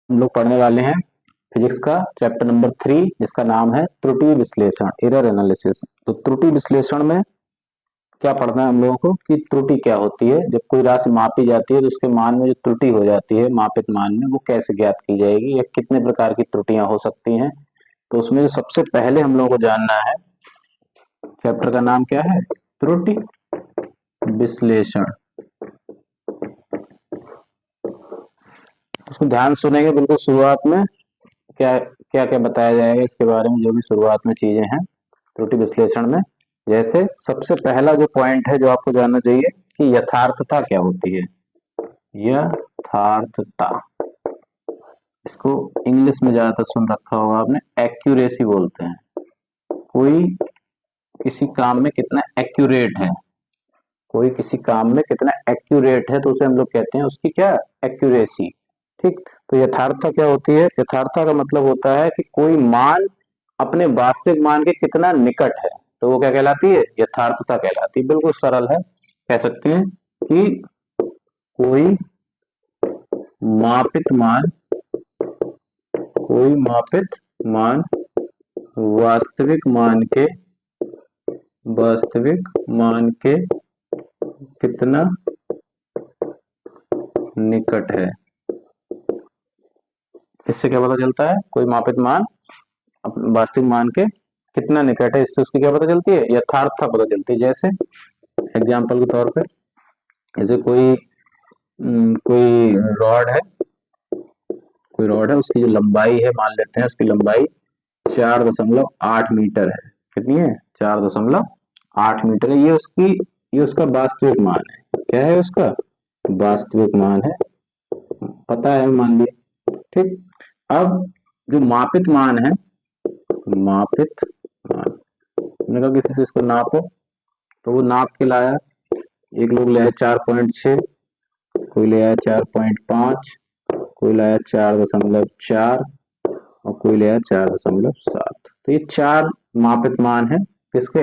हम लोग पढ़ने वाले हैं फिजिक्स का चैप्टर नंबर 3 जिसका नाम है त्रुटि विश्लेषण, एरर एनालिसिस। तो त्रुटि विश्लेषण में क्या पढ़ना है हम लोगों को कि त्रुटि क्या होती है। जब कोई राशि मापी जाती है तो उसके मान में जो त्रुटि हो जाती है मापित मान में, वो कैसे ज्ञात की जाएगी या कितने प्रकार की त्रुटियां हो सकती हैं। तो उसमें जो सबसे पहले हम लोगों को जानना है, चैप्टर का नाम क्या है, त्रुटि विश्लेषण। उसको ध्यान सुनेंगे बिल्कुल शुरुआत में, क्या क्या क्या बताया जाएगा इसके बारे में, जो भी शुरुआत में चीजें हैं त्रुटि विश्लेषण में। जैसे सबसे पहला जो पॉइंट है जो आपको जानना चाहिए कि यथार्थता क्या होती है। यथार्थता, इसको इंग्लिश में ज्यादातर सुन रखा होगा आपने, एक्यूरेसी बोलते हैं। कोई किसी काम में कितना एक्यूरेट है, कोई किसी काम में कितना एक्यूरेट है तो उसे हम लोग कहते हैं उसकी क्या, एक्यूरेसी। ठीक, तो यथार्थता क्या होती है। यथार्थता का मतलब होता है कि कोई मान अपने वास्तविक मान के कितना निकट है, तो वो क्या कहलाती है, यथार्थता कहलाती है। बिल्कुल सरल है, कह सकते हैं कि कोई मापित मान, कोई मापित मान वास्तविक मान के, वास्तविक मान के कितना निकट है। इससे क्या पता चलता है, कोई मापित मान वास्तविक मान के कितना निकट है, इससे उसकी क्या पता चलती है, यथार्थता पता चलती है। जैसे एग्जाम्पल के तौर पे, जैसे कोई रॉड है, कोई रॉड है, उसकी जो लंबाई है मान लेते हैं उसकी लंबाई 4.8 मीटर है। कितनी है, 4.8 मीटर है। ये उसका वास्तविक मान है। क्या है उसका वास्तविक मान है, पता है, मान लिया। ठीक, अब जो मापित मान है, मापित मान, मैंने कहा किसी से इसको नापो, तो वो नाप के लाया। एक लोग ले आया 4.6, कोई ले आया 4.5, कोई लाया 4.4 और कोई ले आया 4.7। तो ये 4 मापित मान है किसके,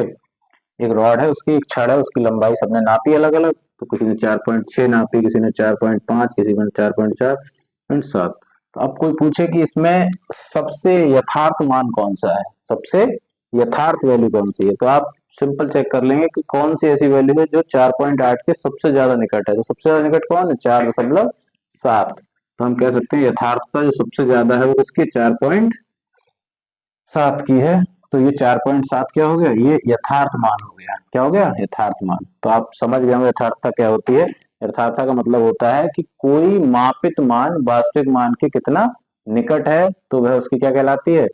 एक रॉड है, उसकी एक छड़ है, उसकी लंबाई सबने नापी अलग अलग। तो किसी ने 4.6 नापी, किसी ने 4.5, किसी ने 4.4.7। तो अब कोई पूछे कि इसमें सबसे यथार्थ मान कौन सा है, सबसे यथार्थ वैल्यू कौन सी है, तो आप सिंपल चेक कर लेंगे कि कौन सी ऐसी वैल्यू है जो 4.8 के सबसे ज्यादा निकट है। तो सबसे ज्यादा निकट कौन है, 4.7। तो हम कह सकते हैं यथार्थता जो सबसे ज्यादा है वो इसकी 4.7 की है। तो ये 4.7 क्या हो गया, ये यथार्थ मान हो गया। क्या हो गया, यथार्थ मान। तो आप समझ गए होंगे यथार्थता क्या होती है। यथार्थता का मतलब होता है कि कोई मापित मान वास्तविक मान के कितना निकट है, तो वह उसकी क्या कहलाती है,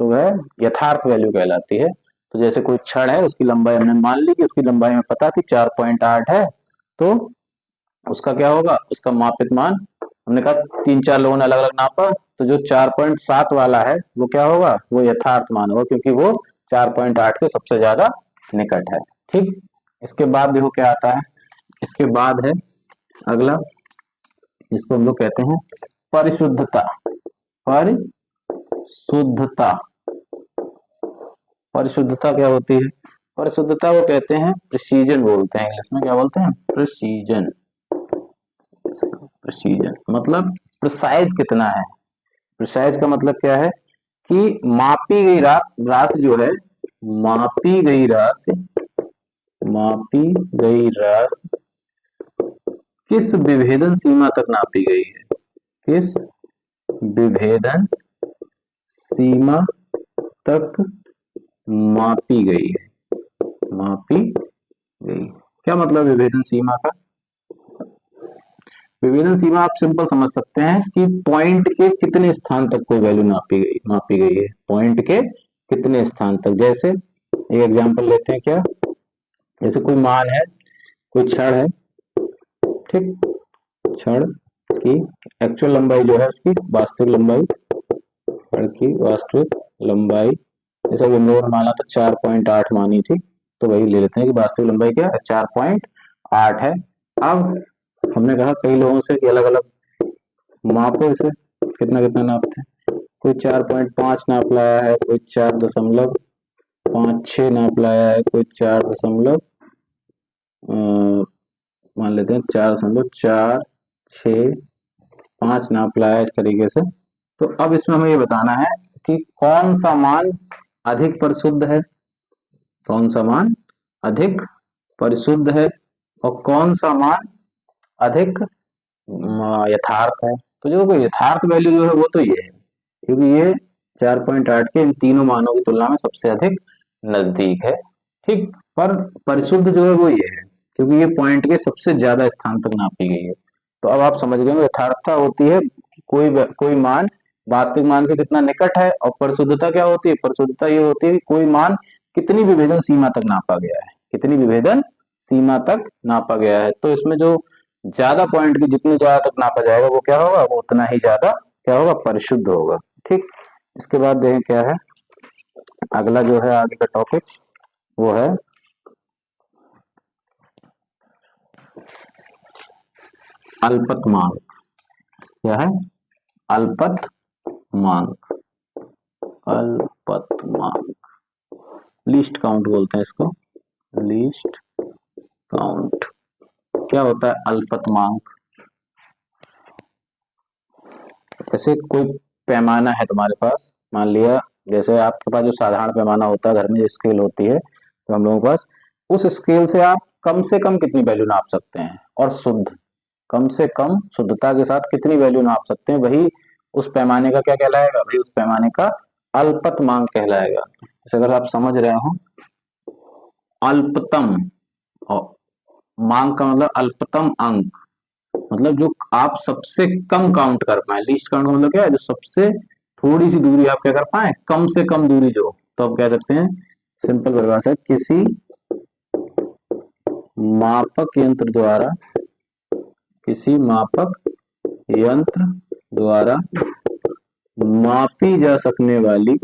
तो वह यथार्थ वैल्यू कहलाती है। तो जैसे कोई छड़ है, उसकी लंबाई हमने मान ली कि उसकी लंबाई हमें पता थी 4.8 है, तो उसका क्या होगा, उसका मापित मान, हमने कहा 3-4 लोगों ने अलग अलग नापा, तो जो 4.7 वाला है वो क्या होगा, वो यथार्थ मान होगा, क्योंकि वो 4.8 के सबसे ज्यादा निकट है। ठीक, इसके बाद देखो क्या आता है, इसके बाद है अगला, इसको हम लोग कहते हैं परिशुद्धता। परिशुद्धता, परिशुद्धता क्या होती है, परिशुद्धता वो कहते हैं प्रिसीजन बोलते हैं, इंग्लिश में क्या बोलते हैं, प्रिसीजन। प्रिसीजन मतलब प्रिसाइज कितना है। प्रिसाइज का मतलब क्या है कि मापी गई राशि जो है, मापी गई राशि, मापी गई राशि किस विभेदन सीमा तक नापी गई है, किस विभेदन सीमा तक मापी गई है, मापी गई। क्या मतलब विभेदन सीमा का, विभेदन सीमा आप सिंपल समझ सकते हैं कि पॉइंट के कितने स्थान तक कोई वैल्यू मापी गई है, पॉइंट के कितने स्थान तक। जैसे एक एग्जांपल लेते हैं, क्या, जैसे कोई मान है, कोई छड़ है, ठीक, छड़ की एक्चुअल लंबाई जो है उसकी वास्तविक लंबाई, छड़ की वास्तविक लंबाई, जैसे वो नोर माना तो 4.8 मानी थी, तो वही ले लेते हैं कि वास्तविक लंबाई क्या है, 4.8 है। अब हमने कहा कई लोगों से कि अलग अलग मापो इसे, कितना कितना नापते हैं। कोई 4.5 नाप लाया है, कोई 4.56 नाप लाया है, कोई 4 दशमलव मान लेते हैं 4.465 नाप लाया है, इस तरीके से तो अब इसमें हमें ये बताना है कि कौन सा मान अधिक परिशुद्ध है, कौन सा मान अधिक परिशुद्ध है और कौन सा मान अधिक यथार्थ है। तो जो कोई यथार्थ वैल्यू जो है वो तो ये है, क्योंकि ये 4.8 के इन तीनों मानों की तुलना में सबसे अधिक नजदीक है। ठीक, पर परिशुद्ध जो है वो ये है क्योंकि ये पॉइंट के सबसे ज्यादा स्थान तक नापी गई है। तो अब आप समझ गए यथार्थता होती है कि कोई मान वास्तविक मान के कितना निकट है, और परिशुद्धता क्या होती है, परिशुद्धता ये होती है कि कोई मान कितनी विभेदन सीमा तक नापा गया है, कितनी विभेदन सीमा तक नापा गया है। तो इसमें जो ज्यादा पॉइंट की जितने ज्यादा तक नापा जाएगा वो क्या होगा, वो उतना ही ज्यादा क्या होगा, परिशुद्ध होगा। ठीक, इसके बाद देखें क्या है अगला जो है आगे का टॉपिक, वो है अल्पतमांक। क्या है, अल्पतमांक, अल्पतमांक, लीस्ट काउंट बोलते हैं इसको, लीस्ट काउंट। क्या होता है अल्पतमांक? जैसे कोई पैमाना है तुम्हारे पास, मान लिया जैसे आपके पास जो साधारण पैमाना होता है घर में जो स्केल होती है, तो हम लोगों के पास उस स्केल से आप कम से कम कितनी वैल्यू नाप सकते हैं, और शुद्ध कम से कम शुद्धता के साथ कितनी वैल्यू नाप सकते हैं, वही उस पैमाने का क्या कहलाएगा, भाई उस पैमाने का अल्पतमांक कहलाएगा। जैसे अगर आप समझ रहे हो अल्पतम, और मांग का मतलब अल्पतम अंक, मतलब जो आप सबसे कम काउंट कर पाए, लीस्ट काउंट का मतलब क्या है, जो सबसे थोड़ी सी दूरी आप क्या कर पाए, कम से कम दूरी जो, तो आप कह सकते हैं सिंपल परिभाषा है, किसी मापक यंत्र द्वारा, किसी मापक यंत्र द्वारा मापी जा सकने वाली,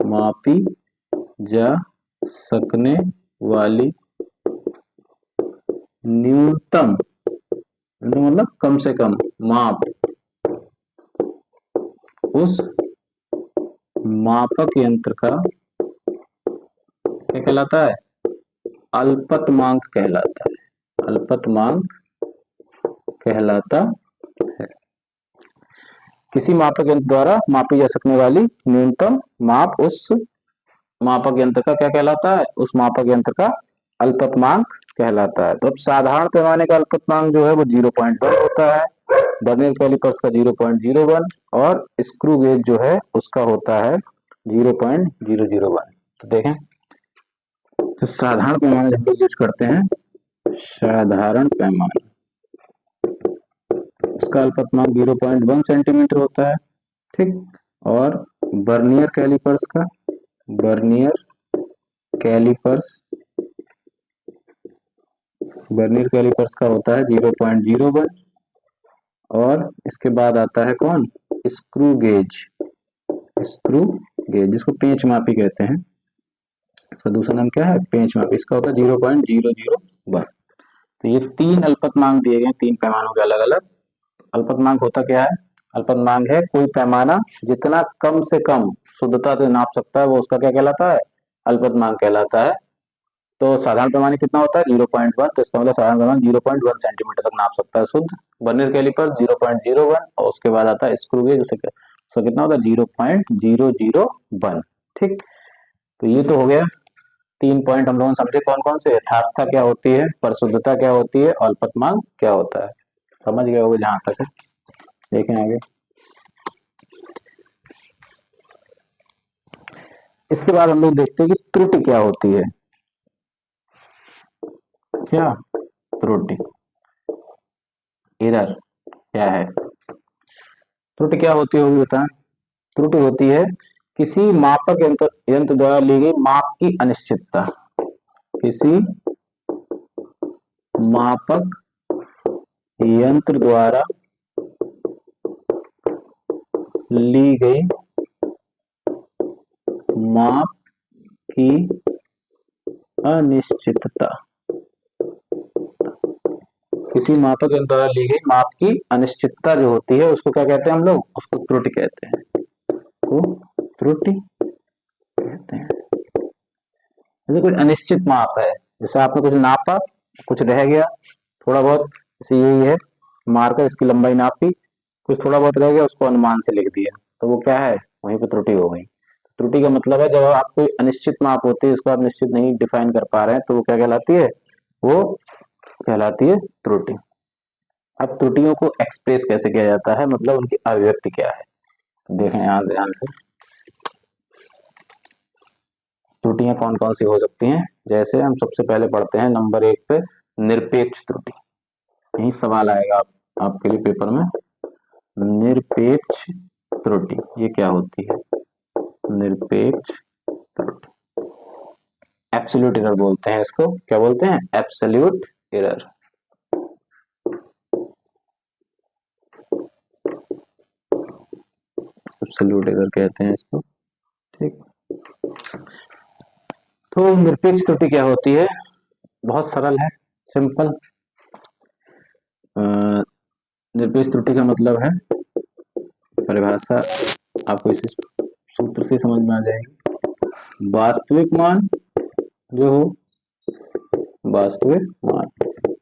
मापी जा सकने वाली न्यूनतम, मतलब कम से कम माप, उस मापक यंत्र का क्या कहलाता है, अल्पतमांक कहलाता है, अल्पतमांक कहलाता है। किसी मापक यंत्र द्वारा मापी जा सकने वाली न्यूनतम माप उस मापक यंत्र का क्या कहलाता है, उस मापक यंत्र का अल्पतमांक कहलाता है। तो अब साधारण पैमाने का अल्पतमांक जो है वो 0.1 होता है, वर्नियर कैलिपर्स का 0.01, और स्क्रू गेज जो है उसका होता है 0.001। तो देखें, तो साधारण पैमाने हम लोग यूज करते हैं, साधारण पैमाना, इसका अल्पतमांक 0.1 सेंटीमीटर होता है। ठीक, और वर्नियर कैलिपर्स का, वर्नियर कैलिपर्स, वर्नियर कैलिपर्स का होता है 0.01, और इसके बाद आता है कौन, स्क्रू गेज, स्क्रू गेज जिसको पेंच मापी कहते हैं, इसका दूसरा नाम क्या है, पेंच मापी, इसका होता है 0.001। तो ये तीन अल्पतमांक दिए गए, तीन पैमानों के अलग अलग। अल्पतमांक होता क्या है, अल्पतमांक है कोई पैमाना जितना कम से कम शुद्धता से नाप सकता है वो उसका क्या कहलाता है, अल्पतमांक कहलाता है। तो साधारण पैमाने कितना होता है 0.1, तो इसका मतलब साधारण पैमाना 0.1 सेंटीमीटर तक नाप सकता है शुद्ध। वर्नियर कैलिपर 0.01, और उसके बाद आता है स्क्रू गेज, उसका कितना होता है 0.001। ठीक, तो ये तो हो गया तीन पॉइंट हम लोगों ने समझे कौन कौन से, यथार्थता क्या होती है, परिशुद्धता क्या होती है, और अल्पतमांक क्या होता है। समझ गए होगे जहां तक है। देखें आगे, इसके बाद हम लोग देखते हैं कि त्रुटि क्या होती है। क्या त्रुटि, एरर क्या है, त्रुटि क्या होती है बता। त्रुटि होती है किसी मापक यंत्र द्वारा ली गई माप की अनिश्चितता, किसी मापक यंत्र द्वारा ली गई माप की अनिश्चितता, किसी मापक यंत्र द्वारा ली गई माप की अनिश्चितता जो होती है उसको क्या कहते हैं हम लोग, उसको त्रुटि कहते हैं, को त्रुटि कहते हैं। जैसे कोई अनिश्चित माप है, जैसे आपने कुछ नापा, कुछ रह गया थोड़ा बहुत, जैसे यही है मार्कर, इसकी लंबाई नापी, कुछ थोड़ा बहुत रह गया उसको अनुमान से लिख दिया, तो वो क्या है, वहीं पे त्रुटि हो गई। त्रुटि का मतलब है जब आप कोई अनिश्चित माप होती है इसको आप निश्चित नहीं डिफाइन कर पा रहे हैं तो वो क्या कहलाती है, वो कहलाती है त्रुटि। अब त्रुटियों को एक्सप्रेस कैसे किया जाता है, मतलब उनकी अभिव्यक्ति क्या है, देखें यहाँ ध्यान से। त्रुटियां कौन कौन सी हो सकती हैं, जैसे हम सबसे पहले पढ़ते हैं नंबर 1 पे निरपेक्ष त्रुटि। यही सवाल आएगा आपके लिए पेपर में, निरपेक्ष त्रुटि ये क्या होती है, निरपेक्ष त्रुटि। एब्सोल्यूट एरर बोलते हैं इसको, क्या बोलते हैं, एब्सोल्यूट एरर। एब्सोल्यूट एरर कहते हैं इसको, ठीक। तो निरपेक्ष त्रुटि क्या होती है, बहुत सरल है, सिंपल। निरपेक्ष त्रुटि का मतलब है, परिभाषा आपको इस सूत्र से समझ में आ जाएगी, वास्तविक मान जो हो, वास्तविक मान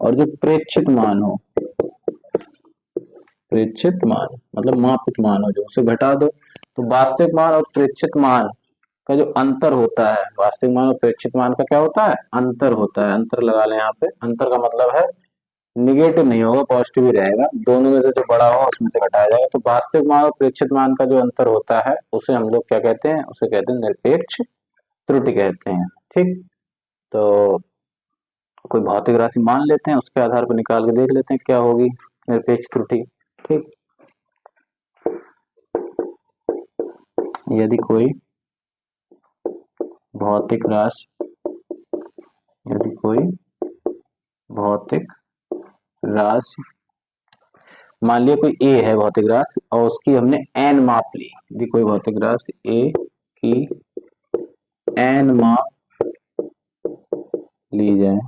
और जो प्रेक्षित मान हो, प्रेक्षित मान मतलब मापित मान हो जो, उसे घटा दो। तो वास्तविक मान और प्रेक्षित मान का जो अंतर होता है, वास्तविक मान और प्रेक्षित मान का क्या होता है, अंतर होता है। अंतर लगा लें यहाँ पे, अंतर का मतलब है निगेटिव नहीं होगा, पॉजिटिव ही रहेगा, दोनों में से जो बड़ा हो उसमें से घटाया जाएगा। तो वास्तविक मान और प्रेक्षित मान का जो अंतर होता है उसे हम लोग क्या कहते हैं, उसे कहते हैं निरपेक्ष त्रुटि कहते हैं, ठीक। तो कोई भौतिक राशि मान लेते हैं, उसके आधार पर निकाल के देख लेते हैं क्या होगी निरपेक्ष त्रुटि, ठीक। यदि कोई भौतिक राशि, यदि कोई भौतिक राशि, मान लिया कोई ए है भौतिक राशि और उसकी हमने एन माप ली, यदि कोई भौतिक राशि ए की एन माप ली जाए,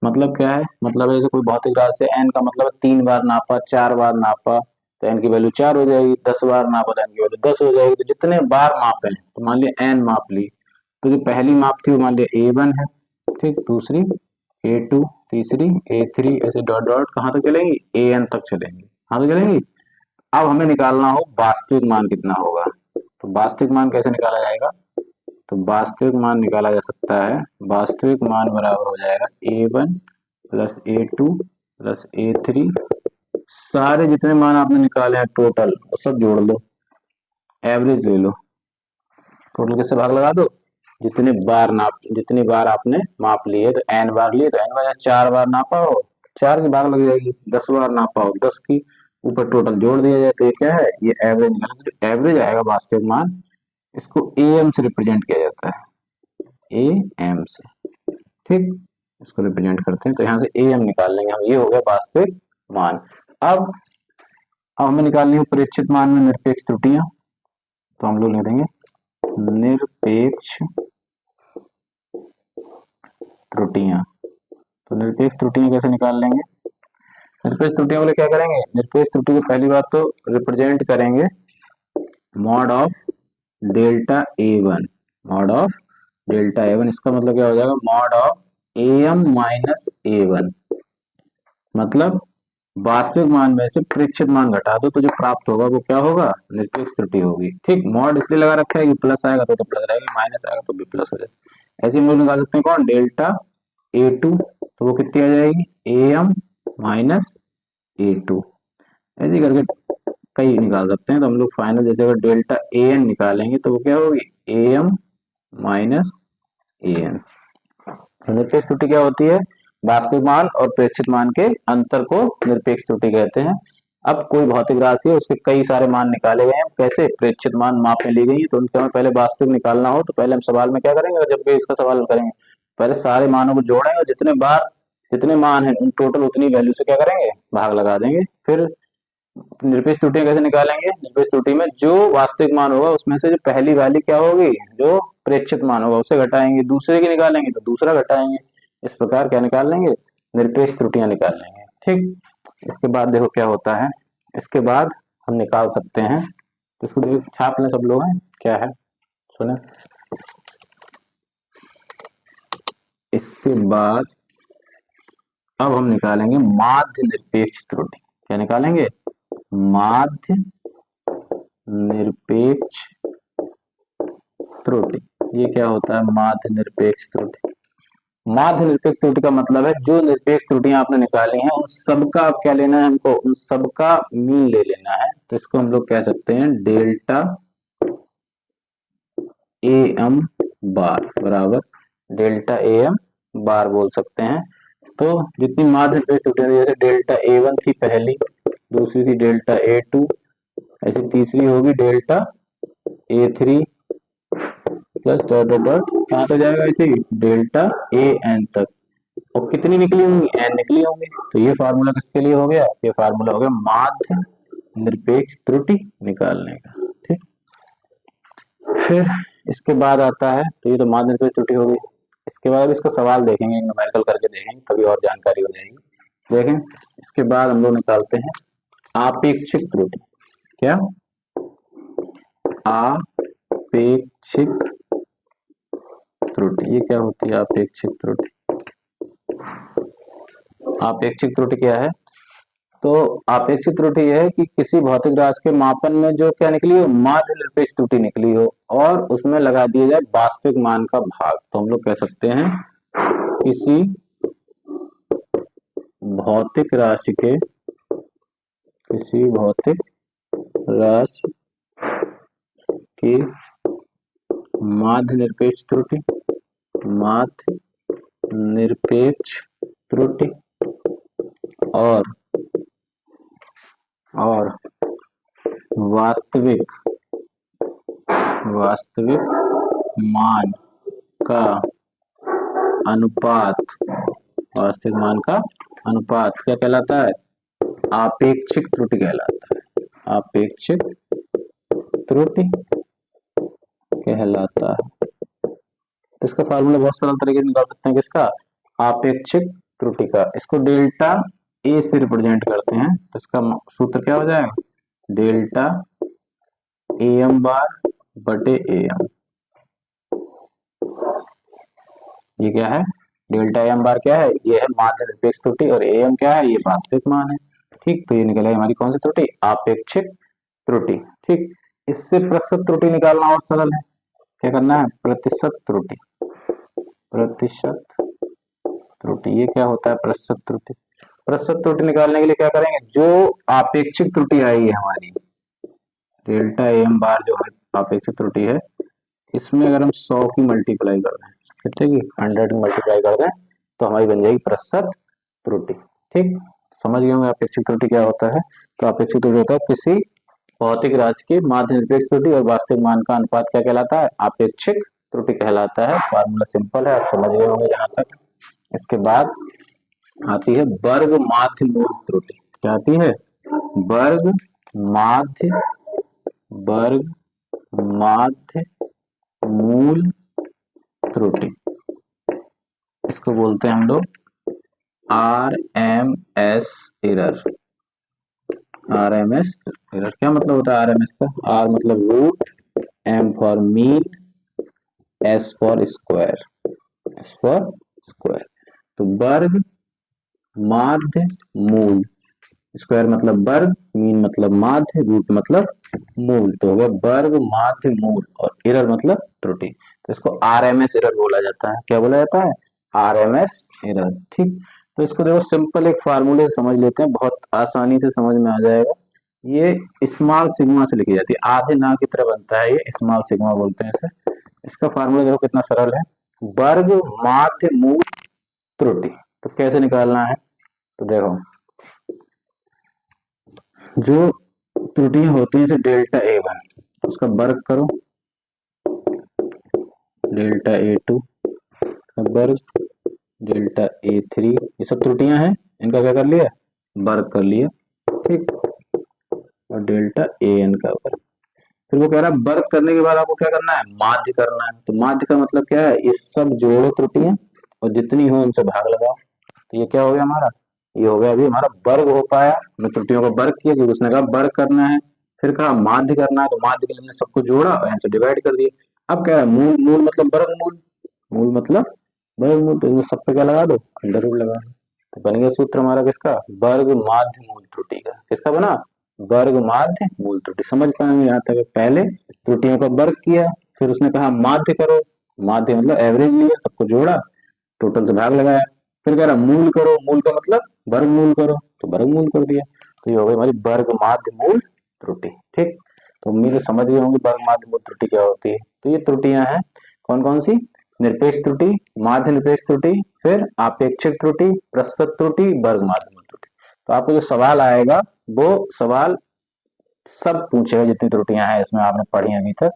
मतलब क्या है, मतलब जैसे कोई भौतिक राशि एन का मतलब 3 बार नापा, 4 बार नापा तो एन की वैल्यू 4 हो जाएगी, 10 बार नापा तो एन की वैल्यू 10 हो जाएगी। तो जितने बार मापे, तो मान लिया एन माप ली, तो जो पहली माप थी वो मान लिया A1 है, ठीक, दूसरी A2, तीसरी A3, ऐसे डॉट डॉट कहाँ तक चलेंगी, AN तक चलेंगी, कहाँ तक चलेंगी। अब हमें निकालना हो वास्तविक मान कितना होगा, तो वास्तविक मान कैसे निकाला जाएगा, तो वास्तविक मान निकाला जा सकता है, वास्तविक मान बराबर हो जाएगा A1 plus A2 plus A3, सारे जितने मान आपने निकाले हैं टोटल वो सब जोड़ लो, एवरेज ले लो, टोटल किससे भाग लगा दो, जितनी बार आपने माप लिए, तो एन बार लिए तो एन बार, 4 बार नापा हो 4 की भाग लग जाएगी, 10 बार नापा हो 10 की, ऊपर टोटल जोड़ दिया जाए तो ये क्या है, ये एवरेज निकला। जो एवरेज आएगा वास्तविक मान, इसको AM से रिप्रेजेंट किया जाता है, AM से, ठीक, इसको रिप्रेजेंट करते हैं, तो यहाँ से AM निकाल लेंगे हम, ये हो गया वास्तविक मान। अब हमें निकालनी है प्रेक्षित मान में निरपेक्ष त्रुटियां, तो हम लोग लिख देंगे निरपेक्ष त्रुटियां। तो निरपेक्ष त्रुटियां कैसे निकाल लेंगे, निरपेक्ष त्रुटियों के लिए क्या करेंगे, निरपेक्ष त्रुटि को पहली बात तो रिप्रेजेंट करेंगे mod of delta A1, mod of delta A1, इसका मतलब क्या हो जाएगा, mod of AM minus A1, मतलब वास्तविक मान में से प्रेक्षित मान घटा दो तो जो प्राप्त होगा वो क्या होगा, निरपेक्ष त्रुटि होगी, ठीक। मॉड इसलिए लगा रखा है कि प्लस आएगा तो प्लस रहेगी, माइनस आएगा तो भी प्लस हो जाएगा। ऐसे हम लोग निकाल सकते हैं कौन, डेल्टा A2, तो वो कितनी आ जाएगी, AM माइनस A2, ऐसे करके कई निकाल सकते हैं। तो हम लोग फाइनल जैसे अगर डेल्टा AN निकालेंगे तो वो क्या होगी, AM माइनस AN। निरपेक्ष त्रुटि क्या होती है, वास्तविक मान और प्रेक्षित मान के अंतर को निरपेक्ष त्रुटि कहते हैं। अब कोई भौतिक राशि है उसके कई सारे मान निकाले गए हैं, कैसे, प्रेक्षित मान माप में ली गई है, तो उनके हमें पहले वास्तविक निकालना हो तो पहले हम सवाल में क्या करेंगे, जब भी इसका सवाल करेंगे पहले सारे मानों को जोड़ेंगे और जितने मान है उन टोटल उतनी वैल्यू से क्या करेंगे, भाग लगा देंगे। फिर निरपेक्ष त्रुटियां कैसे निकालेंगे, निरपेक्ष त्रुटि में जो वास्तविक मान होगा उसमें से जो पहली वाली क्या होगी, जो प्रेक्षित मान होगा उसे घटाएंगे, दूसरे की निकालेंगे तो दूसरा घटाएंगे, इस प्रकार क्या निकाल लेंगे, निरपेक्ष त्रुटियां निकाल लेंगे, ठीक। इसके बाद देखो क्या होता है, इसके बाद हम निकाल सकते हैं, तो इसको देखो छाप लें सब लोग हैं, क्या है सुने, इसके बाद अब हम निकालेंगे माध्य निरपेक्ष त्रुटि। क्या निकालेंगे? माध्य निरपेक्ष त्रुटि। ये क्या होता है? माध्य निरपेक्ष त्रुटि। माध्य निरपेक्ष त्रुटि का मतलब है जो निरपेक्ष त्रुटियां आपने निकाली हैं उन सबका आप क्या लेना है हमको? उन सबका मीन ले लेना है। तो इसको हम लोग कह सकते हैं डेल्टा ए एम बार बराबर डेल्टा ए एम बार बोल सकते हैं। तो जितनी माध्य निरपेक्ष त्रुटियां जैसे डेल्टा ए वन थी पहली, दूसरी थी डेल्टा ए टू, ऐसी तीसरी होगी delta A three plus dot dot dot कहाँ तक जाएगा ऐसे डेल्टा ए एन तक। और कितनी निकली होंगी? एन निकली होंगी। तो ये फार्मूला किसके लिए हो गया? ये फार्मूला हो गया माध्य निरपेक्ष त्रुटि निकालने का। ठीक, फिर इसके बाद आता है, तो ये तो माध्य निरपेक्ष त्रुटि हो गई। इसके बाद इसका सवाल देखेंगे, न्यूमेरिकल करके देखेंगे, कभी और जानकारी हो जाएगी। देखें, इसके बाद हम लोग निकालते हैं आपेक्षिक त्रुटि। क्या? आपेक्षिक त्रुटि। ये क्या होती है आपेक्षिक त्रुटि? आपेक्षिक त्रुटि क्या है? तो आपेक्षिक त्रुटि यह है कि किसी भौतिक राशि के मापन में जो क्या निकली हो? माध्य निरपेक्ष त्रुटि निकली हो और उसमें लगा दिया जाए वास्तविक मान का भाग। तो हम लोग कह सकते हैं किसी भौतिक राशि के माध्य निरपेक्ष त्रुटि और वास्तविक मान का अनुपात क्या कहलाता है? आपेक्षिक त्रुटि कहलाता है। आपेक्षिक त्रुटि कहलाता है। इसका फार्मूला बहुत सरल तरीके से निकाल सकते हैं। किसका? आपेक्षिक त्रुटि का। इसको डेल्टा ए से रिप्रेजेंट करते हैं। तो इसका सूत्र क्या हो जाएगा? डेल्टा ए एम बार बटे ए एम। ये क्या है? डेल्टा ए एम बार क्या है? ये है माध्य निरपेक्ष त्रुटि और ए एम क्या है? ये वास्तविक मान है। ठीक, तो ये निकल आई हमारी कौन सी त्रुटि? आपेक्षिक त्रुटि। ठीक, इससे प्रतिशत त्रुटि निकालना और सरल है। क्या करना है? प्रतिशत त्रुटि। ये क्या होता है? प्रतिशत त्रुटि। प्रतिशत त्रुटि निकालने के लिए क्या करेंगे? जो आपेक्षिक त्रुटि आई है हमारी डेल्टा ए एम बार जो आपेक्षिक त्रुटि है, इसमें अगर हम 100 की मल्टीप्लाई कर दें, कितने की? 100 की मल्टीप्लाई कर दें तो हमारी बन जाएगी प्रतिशत त्रुटि। ठीक, समझ गए होंगे अपेक्षिक त्रुटि क्या होता है। तो अपेक्षिक त्रुटि होता है किसी भौतिक राशि की माध्य निरपेक्ष त्रुटि और वास्तविक मान का अनुपात क्या कहलाता है? आपेक्षिक त्रुटि कहलाता है। फार्मूला सिंपल है, आप समझ गए होंगे जहां तक। इसके बाद आती है वर्ग माध्य मूल त्रुटि। क्या आती है? वर्ग माध्य मूल त्रुटि। इसको बोलते हैं हम लोग RMS एरर। RMS एरर क्या मतलब होता है? RMS का R मतलब root, M for mean, S for square. तो वर्ग माध्य मूल, स्क्वायर मतलब वर्ग, मीन मतलब माध्य, रूट मतलब मूल, तो होगा वर्ग माध्य मूल और एरर मतलब त्रुटि। तो इसको RMS एरर बोला जाता है। क्या बोला जाता है? RMS error. ठीक, तो इसको देखो सिंपल एक फार्मूले से समझ लेते हैं, बहुत आसानी से समझ में आ जाएगा। ये स्मॉल सिग्मा से लिखी जाती है, आधे ना की तरह बनता है, ये स्मॉल सिग्मा बोलते हैं इसे। इसका फार्मूला देखो कितना सरल है, वर्ग माध्य मूल त्रुटि। तो कैसे निकालना है? तो देखो, जो त्रुटियां होती हैं जैसे डेल्टा ए वन, उसका वर्ग करो, डेल्टा ए टू का वर्ग, डेल्टा ए थ्री, ये सब त्रुटियां हैं, इनका क्या कर लिया? वर्ग कर लिया। ठीक, और डेल्टा ए एन का वर्ग। फिर वो कह रहा है वर्ग करने के बाद आपको क्या करना है? माध्य करना है। तो माध्य का मतलब क्या है? ये सब जोड़ो त्रुटियां और जितनी हो उनसे भाग लगाओ। तो ये क्या हो गया हमारा? ये हो गया अभी हमारा वर्ग हो पाया। हमने त्रुटियों का वर्ग किया क्योंकि उसने कहा वर्ग करना है। फिर कहा माध्य करना है, तो माध्य के लिए हमने सबको जोड़ा और यहाँ से डिवाइड कर दिया। अब क्या है? मूल, मूल मतलब वर्गमूल, मूल मतलब वर्गमूल, तो इन सब पे क्या लगा दो? अंडर रूट लगा दो। तो बन गया सूत्र हमारा किसका, वर्ग माध्य मूल त्रुटि का। किसका बना, वर्ग माध्य मूल त्रुटि। समझ पाएंगे यहाँ तक। पहले त्रुटियों का वर्ग किया, फिर उसने कहा माध्य करो, माध्य मतलब एवरेज लिया, सबको जोड़ा, टोटल से भाग लगाया, फिर कह रहा मूल करो, मूल का मतलब वर्गमूल करो, तो वर्गमूल कर दिया। तो ये हो गई हमारी वर्ग माध्य मूल त्रुटि। ठीक, तो उम्मीद है समझ गए होंगे वर्ग माध्य मूल त्रुटि क्या होती है। तो ये त्रुटियां हैं कौन कौन सी, निरपेक्ष त्रुटि, माध्य निरपेक्ष त्रुटि, फिर आपेक्षिक त्रुटि, प्रतिशत त्रुटि, वर्ग माध्य मूल त्रुटि। तो आपको जो सवाल आएगा वो सवाल सब पूछेगा, जितनी त्रुटियां हैं इसमें आपने पढ़ी अभी तक,